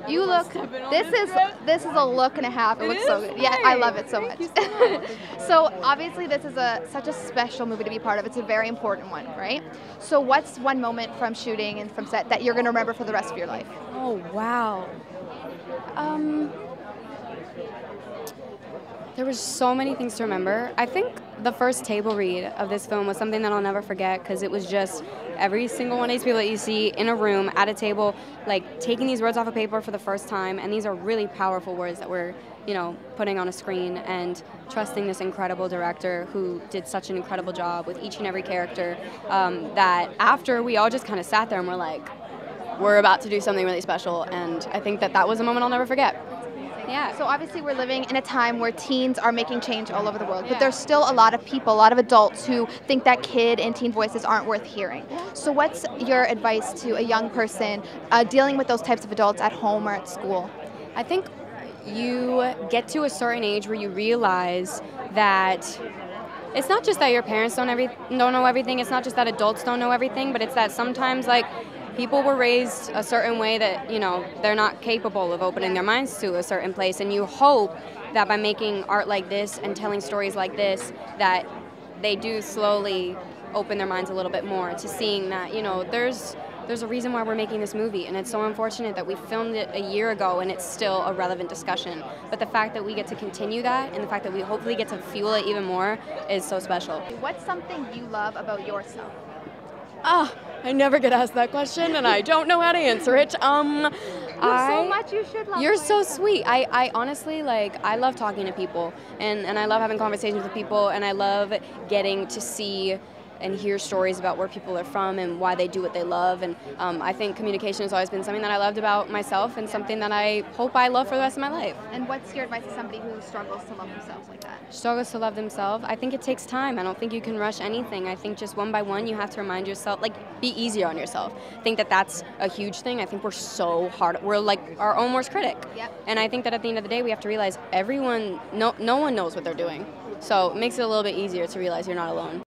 You look, this is a look and a half. It looks so good. Yeah, I love it so much. So obviously this is such a special movie to be part of. It's a very important one, right? So what's one moment from shooting and from set that you're going to remember for the rest of your life? Oh, wow. There was so many things to remember. I think the first table read of this film was something that I'll never forget because it was just every single one of these people that you see in a room at a table, like taking these words off of paper for the first time, and these are really powerful words that we're, putting on a screen, and trusting this incredible director who did such an incredible job with each and every character, that after we all just kind of sat there and were like, we're about to do something really special, and I think that was a moment I'll never forget. Yeah. So obviously we're living in a time where teens are making change all over the world, but there's still a lot of people, a lot of adults who think that kid and teen voices aren't worth hearing. So what's your advice to a young person dealing with those types of adults at home or at school? I think you get to a certain age where you realize that it's not just that your parents don't know everything, it's not just that adults don't know everything, but it's that sometimes, like, people were raised a certain way that, they're not capable of opening their minds to a certain place. And you hope that by making art like this and telling stories like this, that they do slowly open their minds a little bit more to seeing that, there's a reason why we're making this movie. And it's so unfortunate that we filmed it a year ago and it's still a relevant discussion. But the fact that we get to continue that and the fact that we hopefully get to fuel it even more is so special. What's something you love about yourself? I never get asked that question, and I don't know how to answer it. So much you should love. You're so sweet. I honestly, I love talking to people, and I love having conversations with people, and I love getting to see and hear stories about where people are from and why they do what they love. And I think communication has always been something that I loved about myself and something that I hope I love for the rest of my life. And what's your advice to somebody who struggles to love themselves like that? Struggles to love themselves? I think it takes time. I don't think you can rush anything. I think just one by one you have to remind yourself, be easier on yourself. I think that that's a huge thing. I think we're so hard. We're like our own worst critic. Yep. And I think that at the end of the day we have to realize no one knows what they're doing. So it makes it a little bit easier to realize you're not alone.